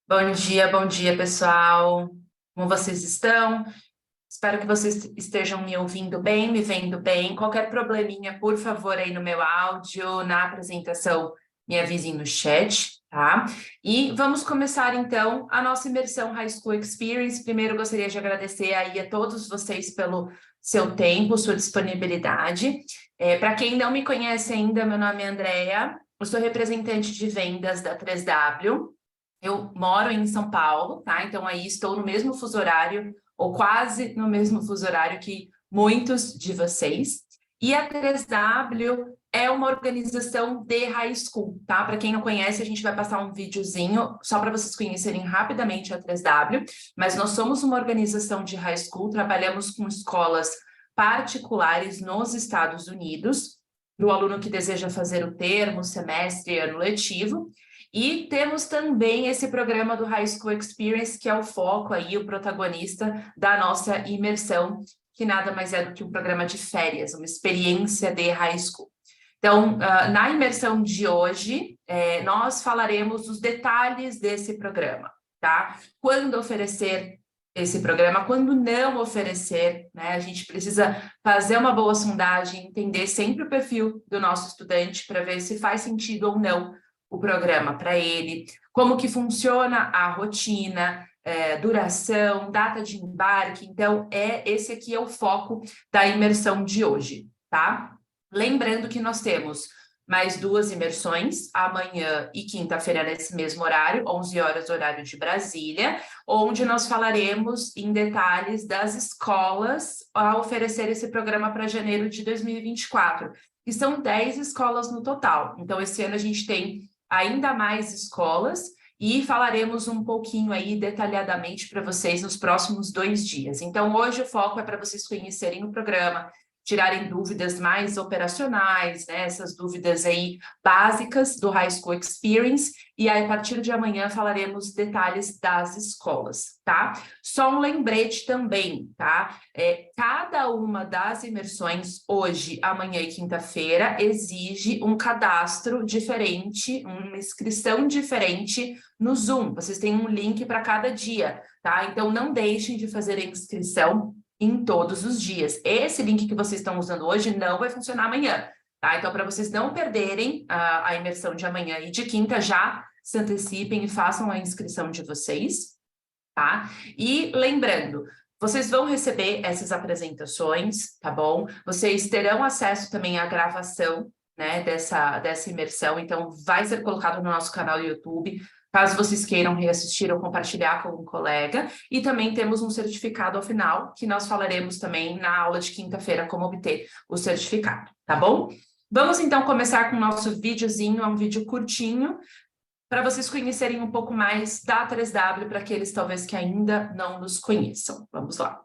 Bom dia, pessoal. Como vocês estão? Espero que vocês estejam me ouvindo bem, me vendo bem. Qualquer probleminha, por favor, aí no meu áudio, na apresentação, me avisem no chat, tá? E vamos começar, então, a nossa imersão High School Experience. Primeiro, gostaria de agradecer aí a todos vocês pelo seu tempo, sua disponibilidade. Para quem não me conhece ainda, meu nome é Andrea, eu sou representante de vendas da 3W. Eu moro em São Paulo, tá? Então aí estou no mesmo fuso horário, ou quase no mesmo fuso horário que muitos de vocês. E a 3W é uma organização de high school, tá? Para quem não conhece, a gente vai passar um videozinho só para vocês conhecerem rapidamente a 3W, mas nós somos uma organização de high school, trabalhamos com escolas particulares nos Estados Unidos, para o aluno que deseja fazer o termo, semestre e ano letivo. E temos também esse programa do High School Experience, que é o foco aí, o protagonista da nossa imersão, que nada mais é do que um programa de férias, uma experiência de high school. Então, na imersão de hoje, nós falaremos os detalhes desse programa, tá? Quando oferecer esse programa, quando não oferecer, né? A gente precisa fazer uma boa sondagem, entender sempre o perfil do nosso estudante para ver se faz sentido ou não o programa para ele, como que funciona a rotina, duração, data de embarque. Então, esse aqui é o foco da imersão de hoje, tá? Lembrando que nós temos mais 2 imersões, amanhã e quinta-feira nesse mesmo horário, 11 horas, horário de Brasília, onde nós falaremos em detalhes das escolas a oferecer esse programa para janeiro de 2024, que são 10 escolas no total. Então, esse ano a gente tem ainda mais escolas e falaremos um pouquinho aí detalhadamente para vocês nos próximos 2 dias. Então, hoje o foco é para vocês conhecerem o programa, tirarem dúvidas mais operacionais, né? Essas dúvidas aí básicas do High School Experience, e aí a partir de amanhã falaremos detalhes das escolas, tá? Só um lembrete também, tá? Cada uma das imersões, hoje, amanhã e quinta-feira, exige um cadastro diferente, uma inscrição diferente no Zoom. Vocês têm um link para cada dia, tá? Então, não deixem de fazer a inscrição em todos os dias. Esse link que vocês estão usando hoje não vai funcionar amanhã, tá? Então, para vocês não perderem a imersão de amanhã e de quinta, já se antecipem e façam a inscrição de vocês, tá? E lembrando, vocês vão receber essas apresentações, tá bom? Vocês terão acesso também à gravação, né, dessa imersão, então vai ser colocado no nosso canal do YouTube, caso vocês queiram reassistir ou compartilhar com um colega. E também temos um certificado ao final, que nós falaremos também na aula de quinta-feira como obter o certificado, tá bom? Vamos então começar com o nosso videozinho, é um vídeo curtinho, para vocês conhecerem um pouco mais da 3W, para aqueles talvez que ainda não nos conheçam. Vamos lá.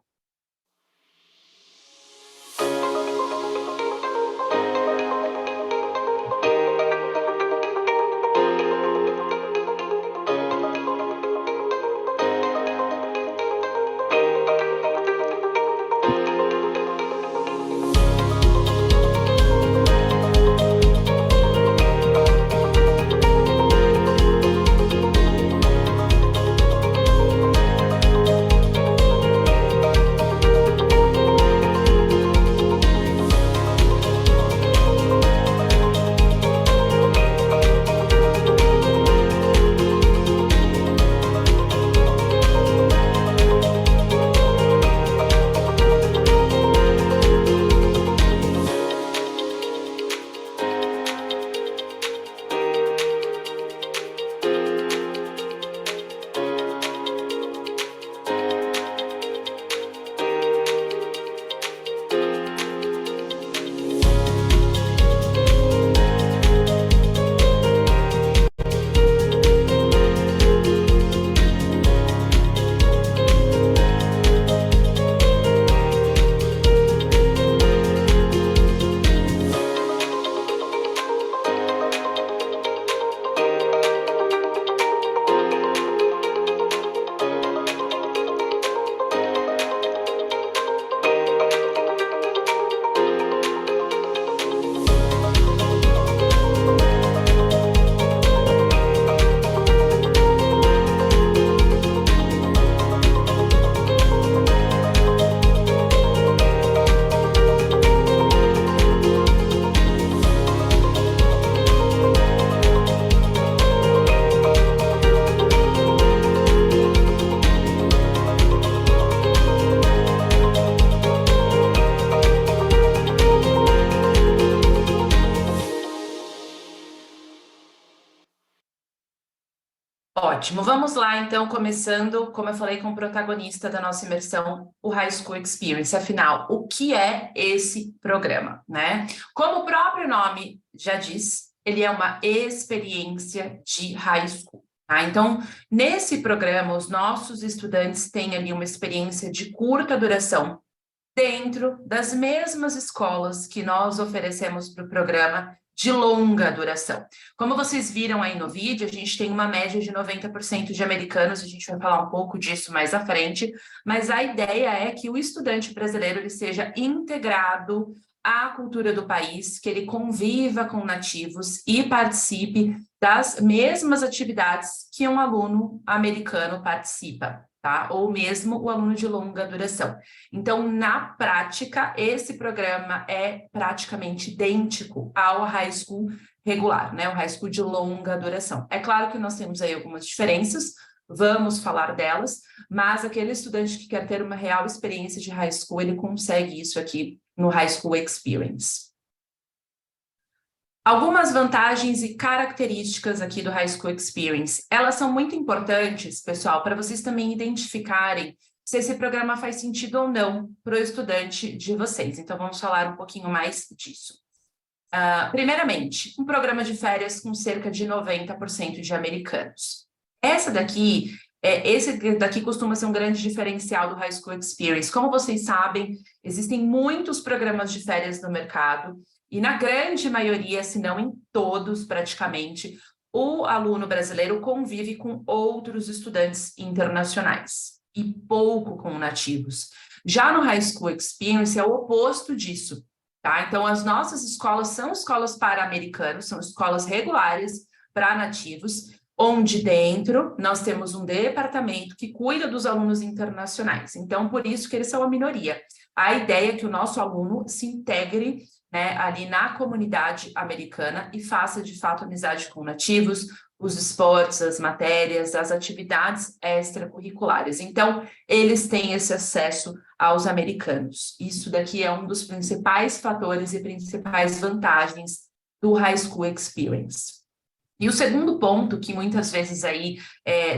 Ótimo, vamos lá então, começando, como eu falei, com o protagonista da nossa imersão, o High School Experience. Afinal, o que é esse programa, né? Como o próprio nome já diz, ele é uma experiência de high school. Tá? Então, nesse programa, os nossos estudantes têm ali uma experiência de curta duração dentro das mesmas escolas que nós oferecemos para o programa de longa duração. Como vocês viram aí no vídeo, a gente tem uma média de 90% de americanos, a gente vai falar um pouco disso mais à frente, mas a ideia é que o estudante brasileiro ele seja integrado à cultura do país, que ele conviva com nativos e participe das mesmas atividades que um aluno americano participa, tá? Ou mesmo o aluno de longa duração. Então, na prática, esse programa é praticamente idêntico ao high school regular, né? O high school de longa duração. É claro que nós temos aí algumas diferenças, vamos falar delas, mas aquele estudante que quer ter uma real experiência de high school, ele consegue isso aqui no High School Experience. Algumas vantagens e características aqui do High School Experience. Elas são muito importantes, pessoal, para vocês também identificarem se esse programa faz sentido ou não para o estudante de vocês. Então, vamos falar um pouquinho mais disso. Primeiramente, um programa de férias com cerca de 90% de americanos. Esse daqui costuma ser um grande diferencial do High School Experience. Como vocês sabem, existem muitos programas de férias no mercado, e na grande maioria, se não em todos praticamente, o aluno brasileiro convive com outros estudantes internacionais e pouco com nativos. Já no High School Experience é o oposto disso, tá? Então, as nossas escolas são escolas para americanos, são escolas regulares para nativos, onde dentro nós temos um departamento que cuida dos alunos internacionais. Então, por isso que eles são a minoria. A ideia é que o nosso aluno se integre, né, ali na comunidade americana e faça, de fato, amizade com nativos, os esportes, as matérias, as atividades extracurriculares. Então, eles têm esse acesso aos americanos. Isso daqui é um dos principais fatores e principais vantagens do High School Experience. E o segundo ponto, que muitas vezes aí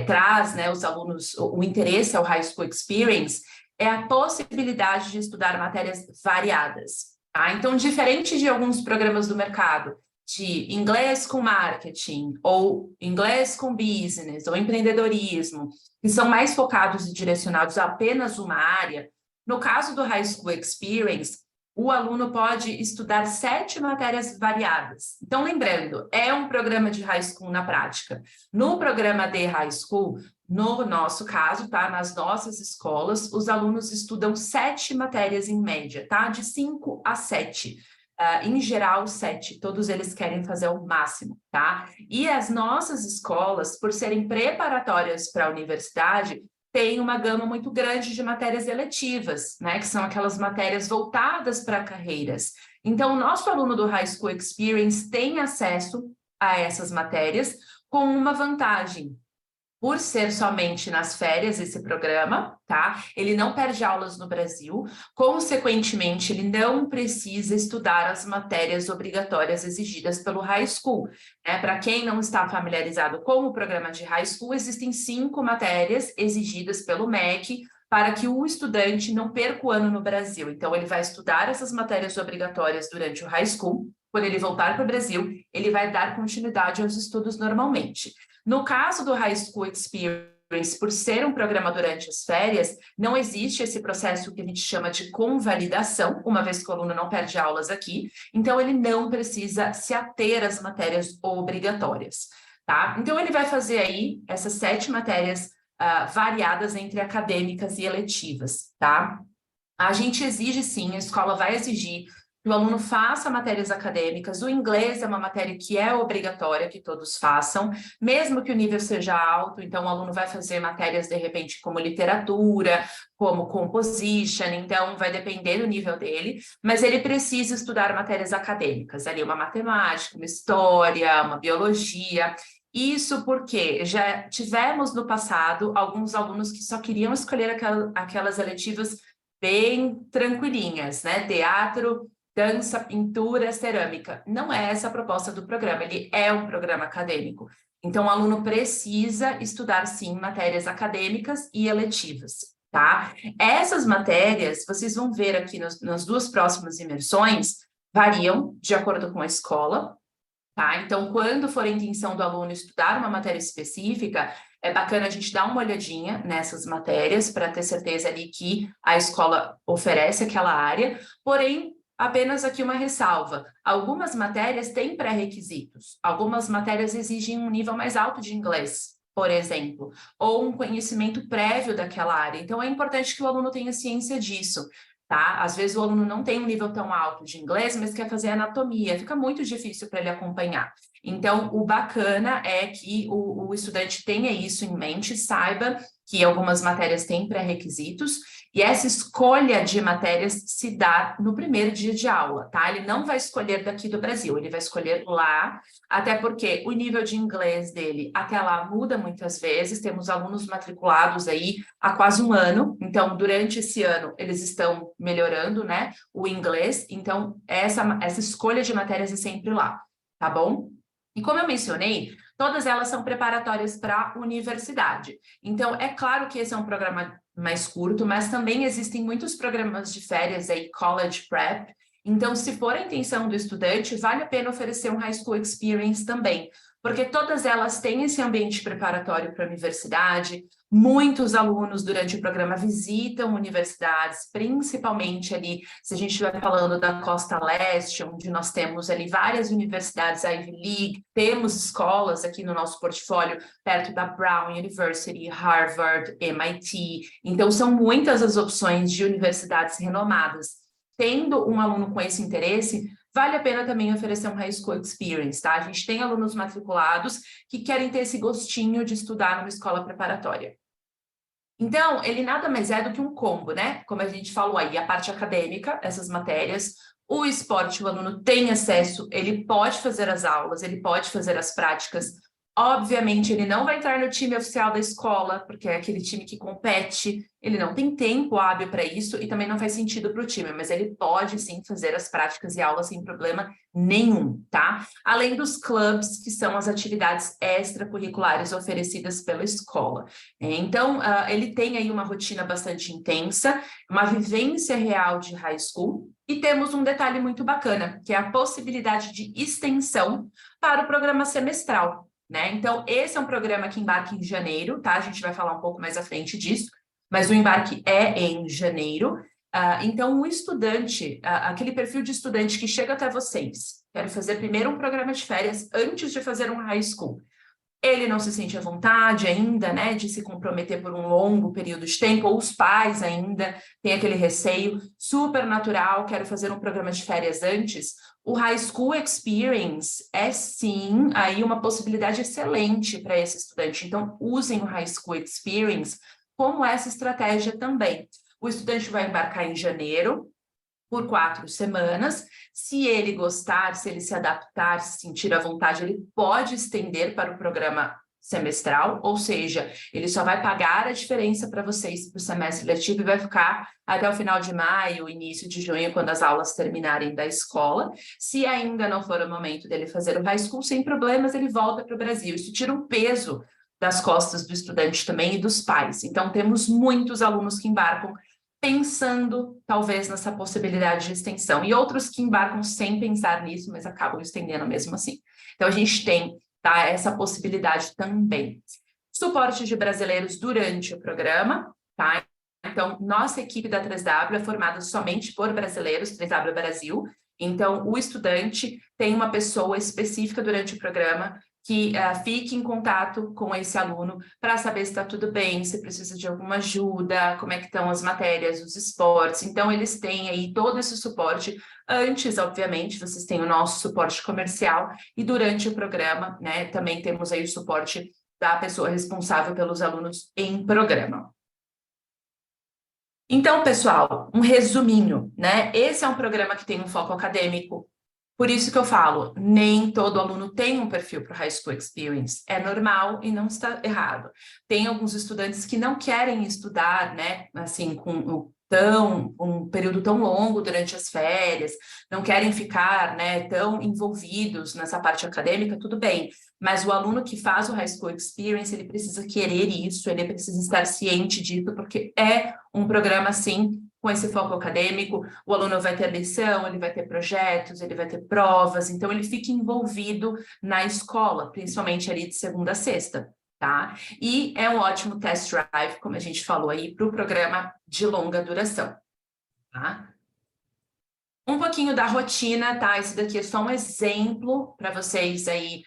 traz, né, os alunos, o interesse ao High School Experience, é a possibilidade de estudar matérias variadas. Tá? Então, diferente de alguns programas do mercado, de inglês com marketing, ou inglês com business, ou empreendedorismo, que são mais focados e direcionados a apenas uma área, no caso do High School Experience, o aluno pode estudar 7 matérias variadas. Então, lembrando, é um programa de high school na prática. No programa de high school, no nosso caso, tá? Nas nossas escolas, os alunos estudam 7 matérias em média, tá? De 5 a 7. Em geral, 7. Todos eles querem fazer o máximo, tá? E as nossas escolas, por serem preparatórias para a universidade, tem uma gama muito grande de matérias eletivas, né, que são aquelas matérias voltadas para carreiras. Então, o nosso aluno do High School Experience tem acesso a essas matérias com uma vantagem. Por ser somente nas férias esse programa, tá? Ele não perde aulas no Brasil, consequentemente, ele não precisa estudar as matérias obrigatórias exigidas pelo High School. Né? Para quem não está familiarizado com o programa de High School, existem 5 matérias exigidas pelo MEC para que o estudante não perca o ano no Brasil. Então, ele vai estudar essas matérias obrigatórias durante o High School. Quando ele voltar para o Brasil, ele vai dar continuidade aos estudos normalmente. No caso do High School Experience, por ser um programa durante as férias, não existe esse processo que a gente chama de convalidação, uma vez que o aluno não perde aulas aqui, então ele não precisa se ater às matérias obrigatórias, tá? Então ele vai fazer aí essas 7 matérias variadas entre acadêmicas e eletivas, tá? A gente exige sim, a escola vai exigir que o aluno faça matérias acadêmicas. O inglês é uma matéria que é obrigatória que todos façam, mesmo que o nível seja alto, então o aluno vai fazer matérias, de repente, como literatura, como composition, então vai depender do nível dele, mas ele precisa estudar matérias acadêmicas, ali uma matemática, uma história, uma biologia. Isso porque já tivemos no passado alguns alunos que só queriam escolher aquelas eletivas bem tranquilinhas, né? Teatro, dança, pintura, cerâmica. Não é essa a proposta do programa, ele é um programa acadêmico. Então, o aluno precisa estudar, sim, matérias acadêmicas e eletivas, tá? Essas matérias, vocês vão ver aqui nas duas próximas imersões, variam de acordo com a escola, tá? Então, quando for a intenção do aluno estudar uma matéria específica, é bacana a gente dar uma olhadinha nessas matérias para ter certeza ali que a escola oferece aquela área, porém, apenas aqui uma ressalva. Algumas matérias têm pré-requisitos, algumas matérias exigem um nível mais alto de inglês, por exemplo, ou um conhecimento prévio daquela área. Então, é importante que o aluno tenha ciência disso. Tá? Às vezes o aluno não tem um nível tão alto de inglês, mas quer fazer anatomia, fica muito difícil para ele acompanhar. Então, o bacana é que o estudante tenha isso em mente, saiba que algumas matérias têm pré-requisitos, e essa escolha de matérias se dá no primeiro dia de aula, tá? Ele não vai escolher daqui do Brasil, ele vai escolher lá, até porque o nível de inglês dele até lá muda muitas vezes, temos alunos matriculados aí há quase um ano, então durante esse ano eles estão melhorando, né, o inglês, então essa escolha de matérias é sempre lá, tá bom? E como eu mencionei, todas elas são preparatórias para a universidade. Então, é claro que esse é um programa mais curto, mas também existem muitos programas de férias aí, college prep. Então, se for a intenção do estudante, vale a pena oferecer um high school experience também, porque todas elas têm esse ambiente preparatório para a universidade. Muitos alunos durante o programa visitam universidades, principalmente ali, se a gente estiver falando da Costa Leste, onde nós temos ali várias universidades Ivy League, temos escolas aqui no nosso portfólio, perto da Brown University, Harvard, MIT. Então, são muitas as opções de universidades renomadas. Tendo um aluno com esse interesse, vale a pena também oferecer um High School Experience, tá? A gente tem alunos matriculados que querem ter esse gostinho de estudar numa escola preparatória. Então, ele nada mais é do que um combo, né? Como a gente falou aí, a parte acadêmica, essas matérias, o esporte, o aluno tem acesso, ele pode fazer as aulas, ele pode fazer as práticas. Obviamente, ele não vai entrar no time oficial da escola, porque é aquele time que compete, ele não tem tempo hábil para isso e também não faz sentido para o time, mas ele pode sim fazer as práticas e aulas sem problema nenhum, tá? Além dos clubs, que são as atividades extracurriculares oferecidas pela escola. Então, ele tem aí uma rotina bastante intensa, uma vivência real de high school, e temos um detalhe muito bacana, que é a possibilidade de extensão para o programa semestral, né? Então, esse é um programa que embarca em janeiro, tá? A gente vai falar um pouco mais à frente disso, mas o embarque é em janeiro. Então, o estudante, aquele perfil de estudante que chega até vocês, quero fazer primeiro um programa de férias antes de fazer um high school. Ele não se sente à vontade ainda, né, de se comprometer por um longo período de tempo, ou os pais ainda têm aquele receio super natural, quero fazer um programa de férias antes. O High School Experience é sim aí uma possibilidade excelente para esse estudante. Então, usem o High School Experience como essa estratégia também. O estudante vai embarcar em janeiro, por 4 semanas. Se ele gostar, se ele se adaptar, se sentir à vontade, ele pode estender para o programa semestral, ou seja, ele só vai pagar a diferença para vocês para o semestre letivo e vai ficar até o final de maio, início de junho, quando as aulas terminarem da escola. Se ainda não for o momento dele fazer o high school, sem problemas, ele volta para o Brasil. Isso tira um peso das costas do estudante também e dos pais. Então, temos muitos alunos que embarcam pensando, talvez, nessa possibilidade de extensão, e outros que embarcam sem pensar nisso, mas acabam estendendo mesmo assim. Então, a gente tem, tá, essa possibilidade também. Suporte de brasileiros durante o programa, tá? Então, nossa equipe da 3W é formada somente por brasileiros, 3W Brasil. Então, o estudante tem uma pessoa específica durante o programa que fique em contato com esse aluno para saber se está tudo bem, se precisa de alguma ajuda, como é que estão as matérias, os esportes. Então, eles têm aí todo esse suporte. Antes, obviamente, vocês têm o nosso suporte comercial e durante o programa, né, também temos aí o suporte da pessoa responsável pelos alunos em programa. Então, pessoal, um resuminho, né? Esse é um programa que tem um foco acadêmico. Por isso que eu falo, nem todo aluno tem um perfil para o High School Experience. É normal e não está errado. Tem alguns estudantes que não querem estudar, né, assim, com um período tão longo durante as férias, não querem ficar, né, tão envolvidos nessa parte acadêmica, tudo bem. mas o aluno que faz o High School Experience, ele precisa querer isso, ele precisa estar ciente disso, porque é um programa, sim, com esse foco acadêmico. O aluno vai ter lição, ele vai ter projetos, ele vai ter provas, então ele fica envolvido na escola, principalmente ali de segunda a sexta, tá? E é um ótimo test drive, como a gente falou aí, para o programa de longa duração, tá? Um pouquinho da rotina, tá? Esse daqui é só um exemplo para vocês aí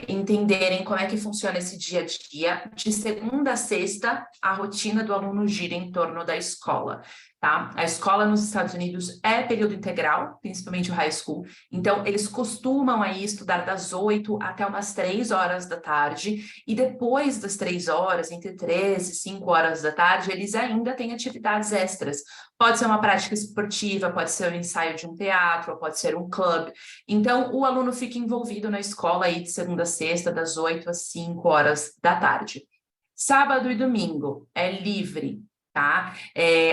entenderem como é que funciona esse dia a dia. De segunda a sexta, a rotina do aluno gira em torno da escola, tá? A escola nos Estados Unidos é período integral, principalmente o high school, então eles costumam aí estudar das 8 até umas 3 horas da tarde, e depois das 3 horas, entre 3 e 5 horas da tarde, eles ainda têm atividades extras. Pode ser uma prática esportiva, pode ser um ensaio de um teatro, pode ser um clube. Então, o aluno fica envolvido na escola aí de segunda a sexta, das 8 às 5 horas da tarde. Sábado e domingo é livre, tá?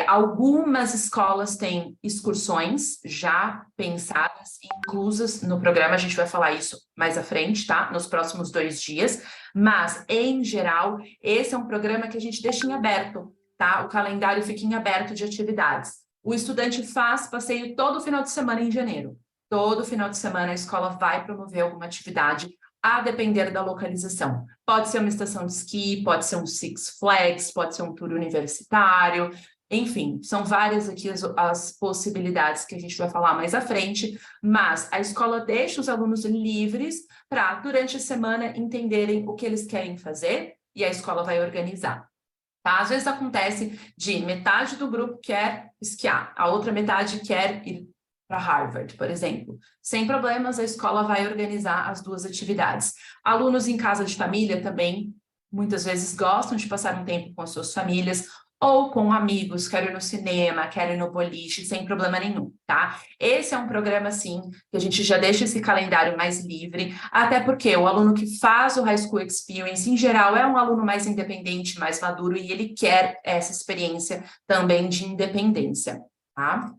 Algumas escolas têm excursões já pensadas, inclusas no programa, a gente vai falar isso mais à frente, tá? Nos próximos 2 dias, mas, em geral, esse é um programa que a gente deixa em aberto, tá? O calendário fica em aberto de atividades. O estudante faz passeio todo final de semana em janeiro. Todo final de semana a escola vai promover alguma atividade, a depender da localização. Pode ser uma estação de esqui, pode ser um Six Flags, pode ser um tour universitário, enfim, são várias aqui as possibilidades que a gente vai falar mais à frente, mas a escola deixa os alunos livres para, durante a semana, entenderem o que eles querem fazer e a escola vai organizar. Tá? Às vezes acontece de metade do grupo quer esquiar, a outra metade quer ir para Harvard, por exemplo. Sem problemas, a escola vai organizar as 2 atividades. Alunos em casa de família também, muitas vezes gostam de passar um tempo com as suas famílias, ou com amigos, quero ir no cinema, quero ir no boliche, sem problema nenhum, tá? Esse é um programa, sim, que a gente já deixa esse calendário mais livre, até porque o aluno que faz o High School Experience, em geral, é um aluno mais independente, mais maduro, e ele quer essa experiência também de independência, tá?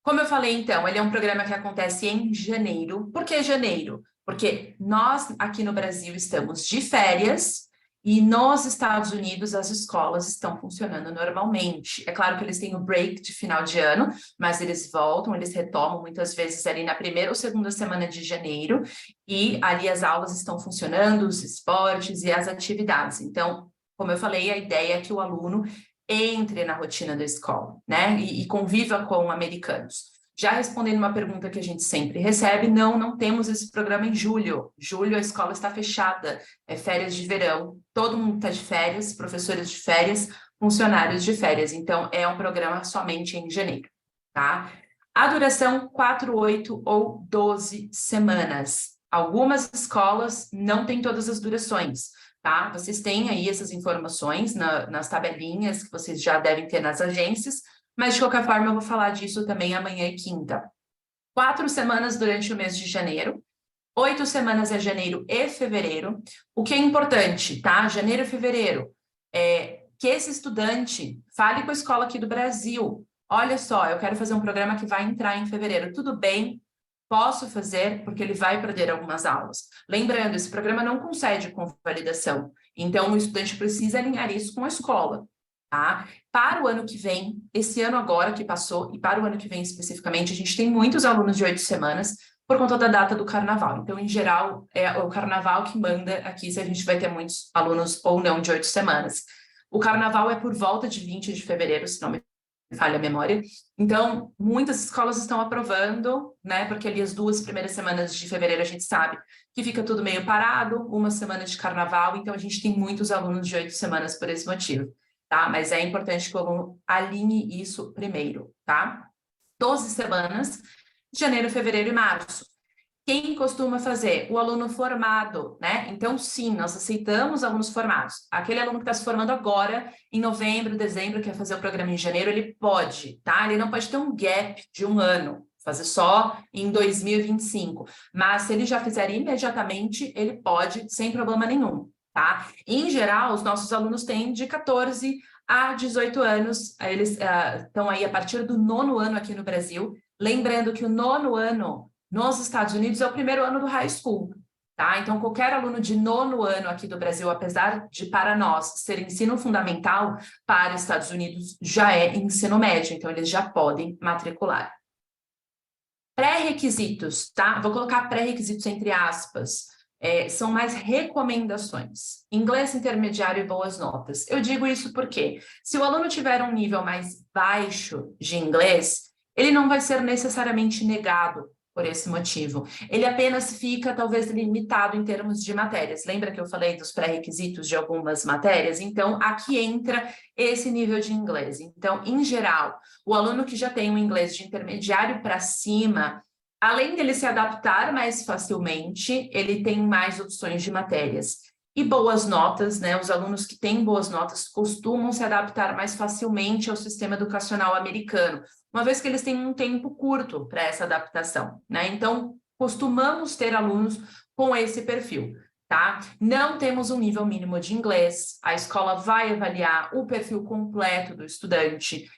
Como eu falei, então, ele é um programa que acontece em janeiro. Por que janeiro? Porque nós, aqui no Brasil, estamos de férias e nos Estados Unidos as escolas estão funcionando normalmente. É claro que eles têm o break de final de ano, mas eles voltam, eles retomam muitas vezes ali na primeira ou segunda semana de janeiro, e ali as aulas estão funcionando, os esportes e as atividades. Então, como eu falei, a ideia é que o aluno entre na rotina da escola, né? E conviva com americanos. Já respondendo uma pergunta que a gente sempre recebe, não temos esse programa em julho. Julho a escola está fechada, é férias de verão, todo mundo está de férias, professores de férias, funcionários de férias. Então, é um programa somente em janeiro, tá? A duração, 4, 8 ou 12 semanas. Algumas escolas não têm todas as durações, tá? Vocês têm aí essas informações nas tabelinhas que vocês já devem ter nas agências, mas de qualquer forma eu vou falar disso também amanhã e quinta. 4 semanas durante o mês de janeiro, 8 semanas é janeiro e fevereiro. O que é importante, tá? Janeiro e fevereiro, que esse estudante fale com a escola aqui do Brasil. Olha só, eu quero fazer um programa que vai entrar em fevereiro. Tudo bem? Posso fazer, porque ele vai perder algumas aulas. Lembrando, esse programa não concede convalidação, então o estudante precisa alinhar isso com a escola, tá? Para o ano que vem, esse ano agora que passou, e para o ano que vem especificamente, a gente tem muitos alunos de 8 semanas, por conta da data do carnaval. Então, em geral, é o carnaval que manda aqui se a gente vai ter muitos alunos ou não de 8 semanas. O carnaval é por volta de 20 de fevereiro, se não me falha a memória. Então, muitas escolas estão aprovando, né? Porque ali as 2 primeiras semanas de fevereiro a gente sabe que fica tudo meio parado, uma semana de carnaval, então a gente tem muitos alunos de 8 semanas por esse motivo, tá? Mas é importante que o aluno alinhe isso primeiro, tá? 12 semanas, janeiro, fevereiro e março. Quem costuma fazer? O aluno formado, né? Então, sim, nós aceitamos alunos formados. Aquele aluno que está se formando agora, em novembro, dezembro, quer fazer o programa em janeiro, ele pode, tá? Ele não pode ter um gap de 1 ano, fazer só em 2025. Mas se ele já fizer imediatamente, ele pode, sem problema nenhum, tá? Em geral, os nossos alunos têm de 14 a 18 anos, eles estão aí a partir do 9º ano aqui no Brasil. Lembrando que o 9º ano nos Estados Unidos é o primeiro ano do high school, tá? Então, qualquer aluno de 9º ano aqui do Brasil, apesar de para nós ser ensino fundamental, para os Estados Unidos já é ensino médio, então eles já podem matricular. Pré-requisitos, tá? Vou colocar pré-requisitos entre aspas. São mais recomendações. Inglês intermediário e boas notas. Eu digo isso porque, se o aluno tiver um nível mais baixo de inglês, ele não vai ser necessariamente negado por esse motivo. Ele apenas fica, talvez, limitado em termos de matérias. Lembra que eu falei dos pré-requisitos de algumas matérias? Então, aqui entra esse nível de inglês. Então, em geral, o aluno que já tem um inglês de intermediário para cima, além dele se adaptar mais facilmente, ele tem mais opções de matérias. E boas notas, né? Os alunos que têm boas notas costumam se adaptar mais facilmente ao sistema educacional americano, uma vez que eles têm um tempo curto para essa adaptação, né? Então, costumamos ter alunos com esse perfil, tá? Não temos um nível mínimo de inglês, a escola vai avaliar o perfil completo do estudante.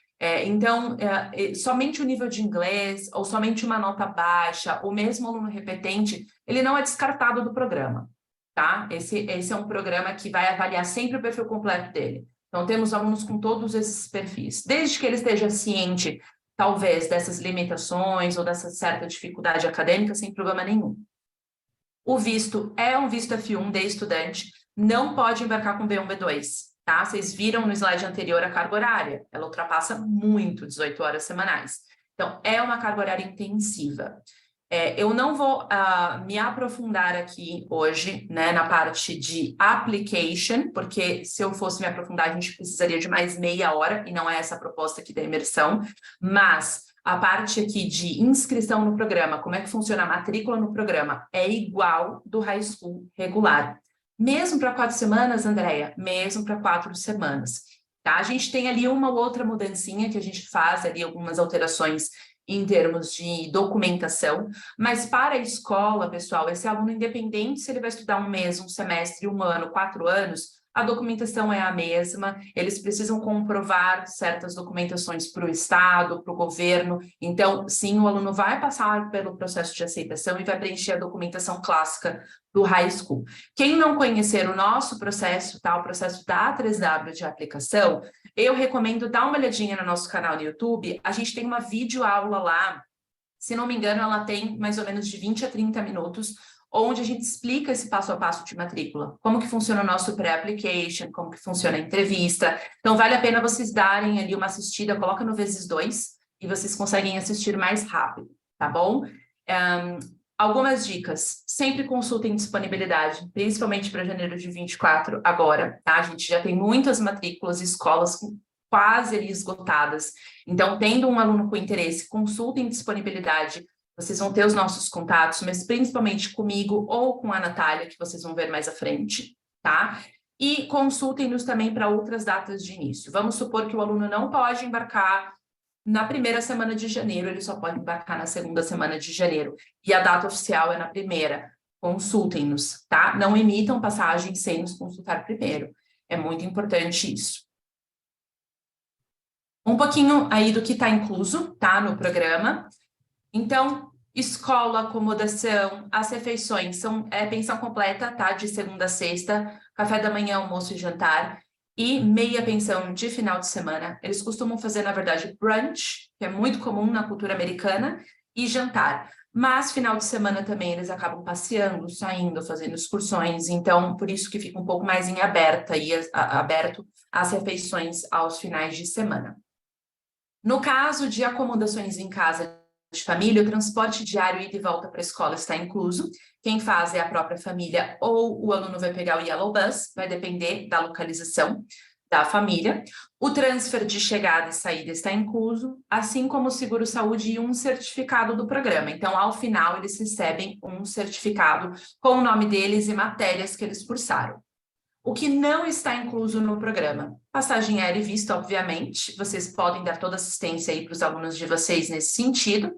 Então, somente o nível de inglês, ou somente uma nota baixa, ou mesmo aluno repetente, ele não é descartado do programa, tá? Esse é um programa que vai avaliar sempre o perfil completo dele. Então, temos alunos com todos esses perfis, desde que ele esteja ciente, talvez, dessas limitações ou dessa certa dificuldade acadêmica, sem problema nenhum. O visto é um visto F1 de estudante, não pode embarcar com B1, B2. Tá? Vocês viram no slide anterior a carga horária, ela ultrapassa muito 18 horas semanais. Então, é uma carga horária intensiva. Eu não vou me aprofundar aqui hoje, né, na parte de application, porque se eu fosse me aprofundar, a gente precisaria de mais meia hora, e não é essa a proposta aqui da imersão, mas a parte aqui de inscrição no programa, como é que funciona a matrícula no programa, é igual do high school regular. Mesmo para 4 semanas, Andréia? Mesmo para 4 semanas. Tá? A gente tem ali uma ou outra mudancinha que a gente faz ali, algumas alterações em termos de documentação, mas para a escola, pessoal, esse aluno, independente se ele vai estudar um mês, um semestre, um ano, 4 anos, a documentação é a mesma, eles precisam comprovar certas documentações para o Estado, para o governo, então, sim, o aluno vai passar pelo processo de aceitação e vai preencher a documentação clássica do high school. Quem não conhecer o nosso processo, tá, o processo da A3W de aplicação, eu recomendo dar uma olhadinha no nosso canal no YouTube, a gente tem uma videoaula lá, se não me engano, ela tem mais ou menos de 20 a 30 minutos, onde a gente explica esse passo a passo de matrícula, como que funciona o nosso pré-application, como que funciona a entrevista. Então, vale a pena vocês darem ali uma assistida, coloca no ×2 e vocês conseguem assistir mais rápido, tá bom? Algumas dicas, sempre consultem disponibilidade, principalmente para janeiro de 24 agora, tá? A gente já tem muitas matrículas, escolas quase ali esgotadas. Então, tendo um aluno com interesse, consultem disponibilidade, vocês vão ter os nossos contatos, mas principalmente comigo ou com a Natália, que vocês vão ver mais à frente, tá? E consultem-nos também para outras datas de início. Vamos supor que o aluno não pode embarcar na primeira semana de janeiro, ele só pode embarcar na segunda semana de janeiro. E a data oficial é na primeira. Consultem-nos, tá? Não emitam passagem sem nos consultar primeiro. É muito importante isso. Um pouquinho aí do que está incluso, tá? No programa. Então, escola, acomodação, as refeições são pensão completa, tá? De segunda a sexta, café da manhã, almoço e jantar, e meia pensão de final de semana. Eles costumam fazer, na verdade, brunch, que é muito comum na cultura americana, e jantar. Mas final de semana também eles acabam passeando, saindo, fazendo excursões, então por isso que fica um pouco mais em aberto as refeições aos finais de semana. No caso de acomodações em casa de família, o transporte diário ida e volta para a escola está incluso. Quem faz é a própria família ou o aluno vai pegar o Yellow Bus, vai depender da localização da família. O transfer de chegada e saída está incluso, assim como o seguro-saúde e um certificado do programa. Então, ao final, eles recebem um certificado com o nome deles e matérias que eles cursaram. O que não está incluso no programa? Passagem aérea e visto, obviamente. Vocês podem dar toda assistência aí para os alunos de vocês nesse sentido.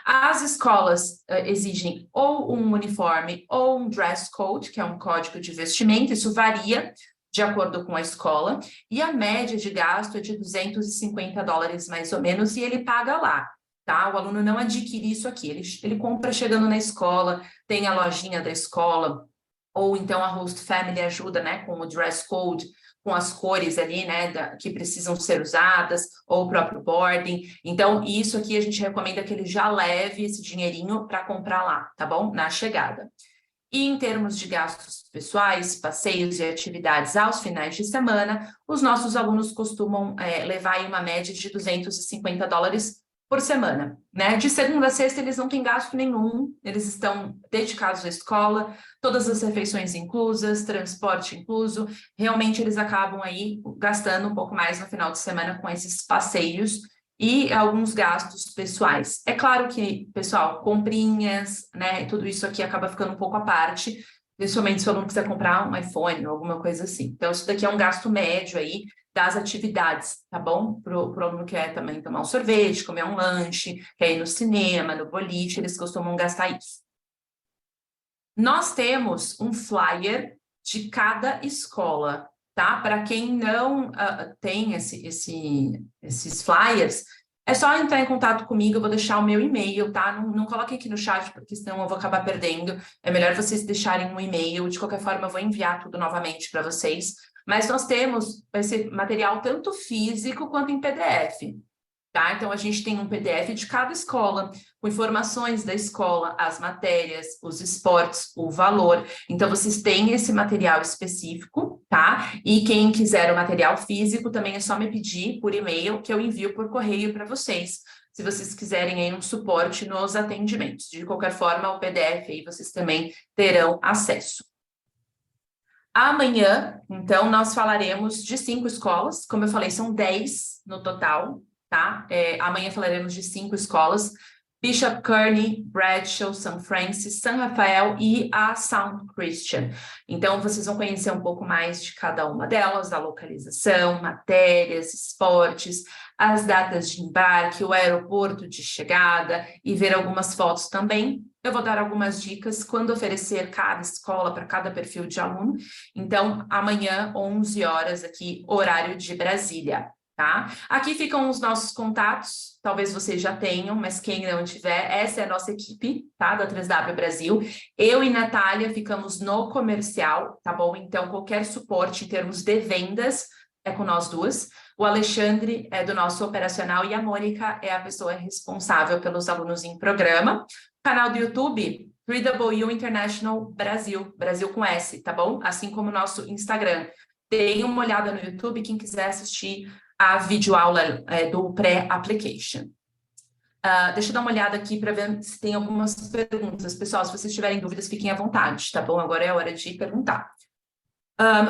As escolas exigem ou um uniforme ou um dress code, que é um código de vestimenta. Isso varia de acordo com a escola. E a média de gasto é de $250 mais ou menos, e ele paga lá. Tá? O aluno não adquire isso aqui. Ele compra chegando na escola, tem a lojinha da escola, ou então a Host Family ajuda, né, com o dress code, com as cores ali, né, que precisam ser usadas, ou o próprio boarding. Então, isso aqui a gente recomenda que ele já leve esse dinheirinho para comprar lá, tá bom? Na chegada. E em termos de gastos pessoais, passeios e atividades aos finais de semana, os nossos alunos costumam levar aí uma média de $250 por semana, né? De segunda a sexta eles não têm gasto nenhum, eles estão dedicados à escola, todas as refeições inclusas, transporte incluso, realmente eles acabam aí gastando um pouco mais no final de semana com esses passeios e alguns gastos pessoais. É claro que, pessoal, comprinhas, né, tudo isso aqui acaba ficando um pouco à parte, principalmente se o aluno quiser comprar um iPhone ou alguma coisa assim. Então, isso daqui é um gasto médio aí das atividades, tá bom? Para o aluno que quer também tomar um sorvete, comer um lanche, quer ir no cinema, no boliche, eles costumam gastar isso. Nós temos um flyer de cada escola, tá? Para quem não tem esses flyers, é só entrar em contato comigo, eu vou deixar o meu e-mail, tá? Não coloque aqui no chat, porque senão eu vou acabar perdendo. É melhor vocês deixarem um e-mail, de qualquer forma eu vou enviar tudo novamente para vocês. Mas nós temos esse material tanto físico quanto em PDF. Tá? Então, a gente tem um PDF de cada escola, com informações da escola, as matérias, os esportes, o valor. Então, vocês têm esse material específico, tá? E quem quiser o material físico, também é só me pedir por e-mail, que eu envio por correio para vocês, se vocês quiserem aí um suporte nos atendimentos. De qualquer forma, o PDF aí vocês também terão acesso. Amanhã, então, nós falaremos de 5 escolas, como eu falei, são 10 no total, tá? Amanhã falaremos de 5 escolas, Bishop Kearney, Bradshaw, St. Francis, San Rafael e a Sound Christian. Então, vocês vão conhecer um pouco mais de cada uma delas, da localização, matérias, esportes, as datas de embarque, o aeroporto de chegada e ver algumas fotos também. Eu vou dar algumas dicas quando oferecer cada escola para cada perfil de aluno. Então, amanhã, 11 horas aqui, horário de Brasília. Tá? Aqui ficam os nossos contatos, talvez vocês já tenham, mas quem não tiver, essa é a nossa equipe, tá? Da 3W Brasil. Eu e Natália ficamos no comercial, tá bom? Então, qualquer suporte em termos de vendas é com nós duas. O Alexandre é do nosso operacional e a Mônica é a pessoa responsável pelos alunos em programa. Canal do YouTube, 3W International Brasil, Brasil com S, tá bom? Assim como o nosso Instagram. Deem uma olhada no YouTube, quem quiser assistir a videoaula do pré-application. Deixa eu dar uma olhada aqui para ver se tem algumas perguntas. Pessoal, se vocês tiverem dúvidas, fiquem à vontade, tá bom? Agora é a hora de perguntar.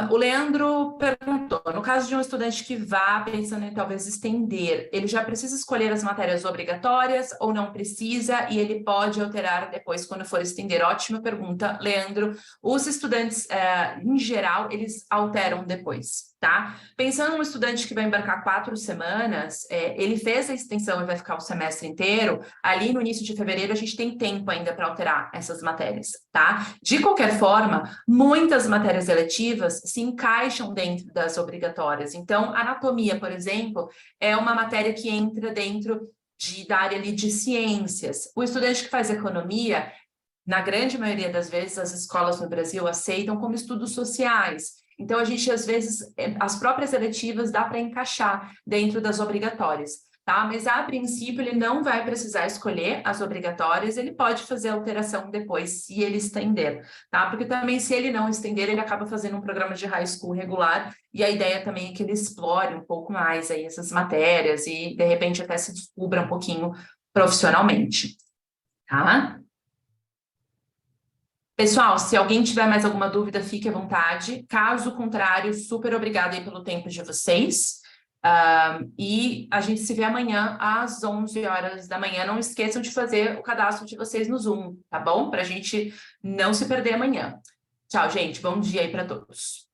O Leandro perguntou, no caso de um estudante que vá pensando em talvez estender, ele já precisa escolher as matérias obrigatórias ou não precisa e ele pode alterar depois quando for estender? Ótima pergunta, Leandro. Os estudantes, em geral, eles alteram depois, tá? Pensando num estudante que vai embarcar 4 semanas, ele fez a extensão e vai ficar o semestre inteiro, ali no início de fevereiro a gente tem tempo ainda para alterar essas matérias, tá? De qualquer forma, muitas matérias eletivas se encaixam dentro das obrigatórias. Então, anatomia, por exemplo, é uma matéria que entra dentro da área ali de ciências. O estudante que faz economia, na grande maioria das vezes, as escolas no Brasil aceitam como estudos sociais. Então, a gente, às vezes, as próprias eletivas dá para encaixar dentro das obrigatórias. Tá? Mas, a princípio, ele não vai precisar escolher as obrigatórias, ele pode fazer alteração depois, se ele estender, tá? Porque também, se ele não estender, ele acaba fazendo um programa de high school regular, e a ideia também é que ele explore um pouco mais aí essas matérias e, de repente, até se descubra um pouquinho profissionalmente, tá? Pessoal, se alguém tiver mais alguma dúvida, fique à vontade. Caso contrário, super obrigada aí pelo tempo de vocês. E a gente se vê amanhã às 11 horas da manhã. Não esqueçam de fazer o cadastro de vocês no Zoom, tá bom? Para a gente não se perder amanhã. Tchau, gente. Bom dia aí para todos.